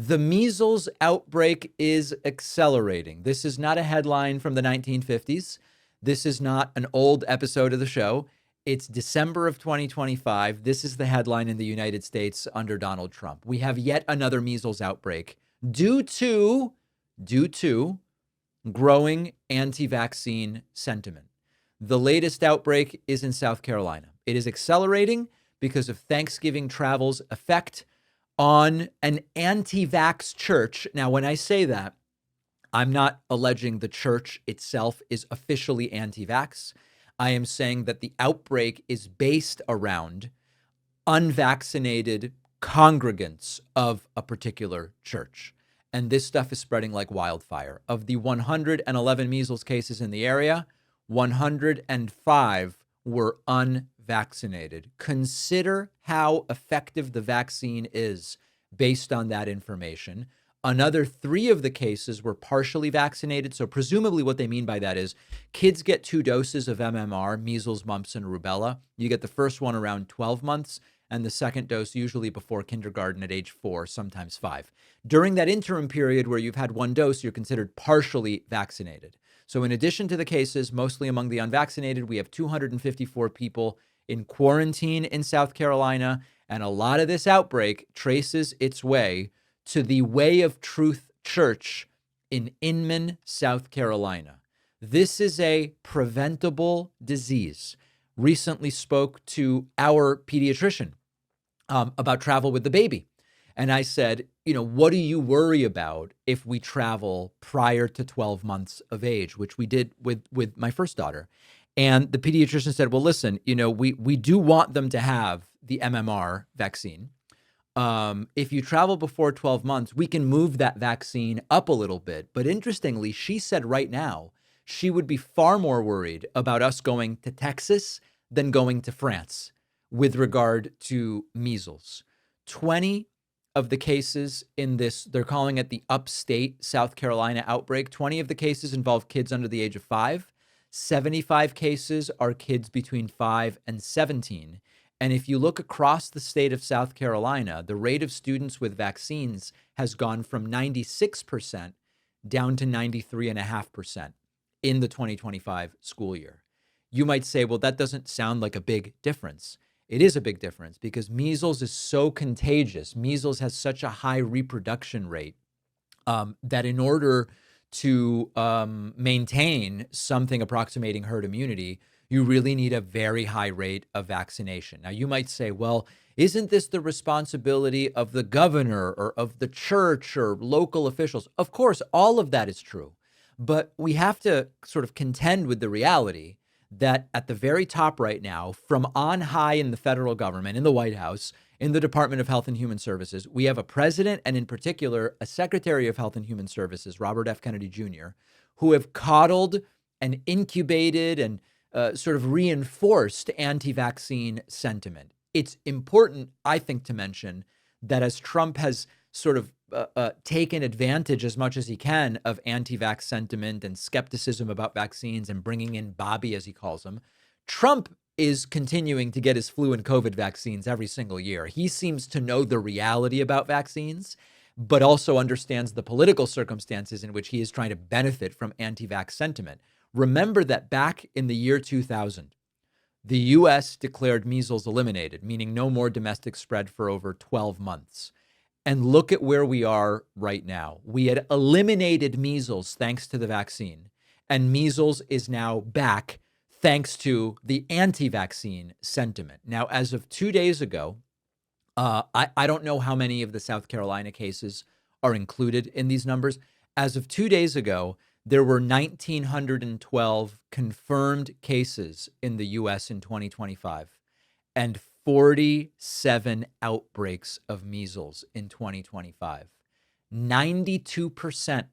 The measles outbreak is accelerating. This is not a headline from the 1950s. This is not an old episode of the show. It's December of 2025. This is the headline in the United States under Donald Trump. We have yet another measles outbreak due to growing anti-vaccine sentiment. The latest outbreak is in South Carolina. It is accelerating because of Thanksgiving travel's effect on an anti-vax church. Now, when I say that, I'm not alleging the church itself is officially anti-vax. I am saying that the outbreak is based around unvaccinated congregants of a particular church. And this stuff is spreading like wildfire. Of the 111 measles cases in the area, 105 were unvaccinated. Consider how effective the vaccine is based on that information. Another 3 of the cases were partially vaccinated. So presumably what they mean by that is kids get 2 doses of MMR, measles, mumps, and rubella. You get the first one around 12 months and the second dose usually before kindergarten at age 4, sometimes 5. During that interim period where you've had 1 dose, you're considered partially vaccinated. So in addition to the cases, mostly among the unvaccinated, we have 254 people in quarantine in South Carolina. And a lot of this outbreak traces its way to the Way of Truth Church in Inman, South Carolina. This is a preventable disease. Recently spoke to our pediatrician about travel with the baby. And I said, what do you worry about if we travel prior to 12 months of age, which we did with my first daughter. And the pediatrician said, well, listen, we do want them to have the MMR vaccine. If you travel before 12 months, we can move that vaccine up a little bit. But interestingly, she said right now, she would be far more worried about us going to Texas than going to France with regard to measles. 20 of the cases in this, they're calling it the upstate South Carolina outbreak. 20 of the cases involve kids under the age of 5. 75 cases are kids between 5 and 17. And if you look across the state of South Carolina, the rate of students with vaccines has gone from 96% down to 93.5% in the 2025 school year. You might say, well, that doesn't sound like a big difference. It is a big difference because measles is so contagious. Measles has such a high reproduction rate that in order to maintain something approximating herd immunity, you really need a very high rate of vaccination. Now, you might say, well, isn't this the responsibility of the governor or of the church or local officials? Of course, all of that is true. But we have to sort of contend with the reality that at the very top right now, from on high in the federal government, in the White House, in the Department of Health and Human Services, we have a president and in particular, a Secretary of Health and Human Services, Robert F. Kennedy Jr., who have coddled and incubated and sort of reinforced anti-vaccine sentiment. It's important, I think, to mention that as Trump has sort of taken advantage as much as he can of anti-vax sentiment and skepticism about vaccines and bringing in Bobby, as he calls him, Trump is continuing to get his flu and COVID vaccines every single year. He seems to know the reality about vaccines, but also understands the political circumstances in which he is trying to benefit from anti-vax sentiment. Remember that back in the year 2000, the U.S. declared measles eliminated, meaning no more domestic spread for over 12 months. And look at where we are right now. We had eliminated measles thanks to the vaccine, and measles is now back thanks to the anti-vaccine sentiment. Now, as of 2 days ago, I don't know how many of the South Carolina cases are included in these numbers. As of 2 days ago, there were 1,912 confirmed cases in the U.S. in 2025 and 47 outbreaks of measles in 2025. 92%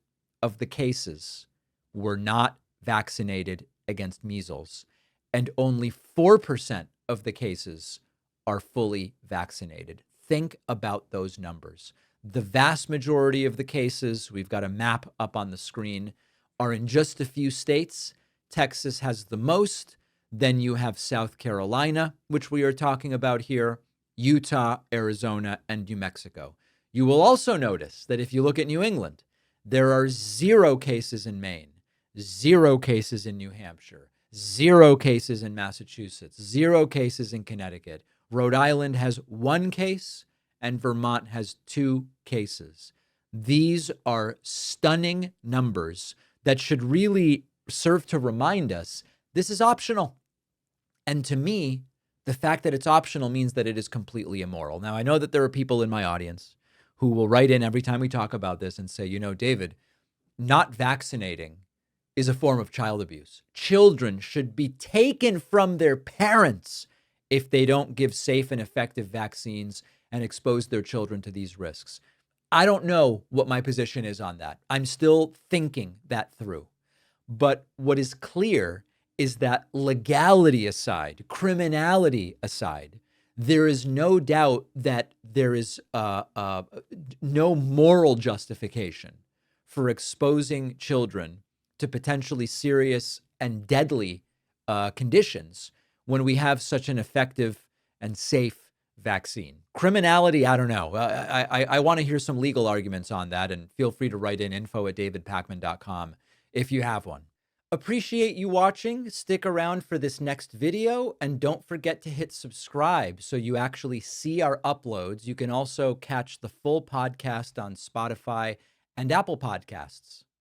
of the cases were not vaccinated against measles, and only 4% of the cases are fully vaccinated. Think about those numbers. The vast majority of the cases, we've got a map up on the screen, are in just a few states. Texas has the most. Then you have South Carolina, which we are talking about here, Utah, Arizona, and New Mexico. You will also notice that if you look at New England, there are 0 cases in Maine, 0 cases in New Hampshire, 0 cases in Massachusetts, 0 cases in Connecticut. Rhode Island has 1 case and Vermont has 2 cases. These are stunning numbers that should really serve to remind us this is optional. And to me, the fact that it's optional means that it is completely immoral. Now, I know that there are people in my audience who will write in every time we talk about this and say, David, not vaccinating is a form of child abuse. Children should be taken from their parents if they don't give safe and effective vaccines and expose their children to these risks. I don't know what my position is on that. I'm still thinking that through. But what is clear is that legality aside, criminality aside, there is no doubt that there is no moral justification for exposing children to potentially serious and deadly conditions when we have such an effective and safe vaccine. Criminality, I don't know. I want to hear some legal arguments on that, and feel free to write in info@davidpakman.com if you have one. Appreciate you watching. Stick around for this next video, and don't forget to hit subscribe so you actually see our uploads. You can also catch the full podcast on Spotify and Apple Podcasts.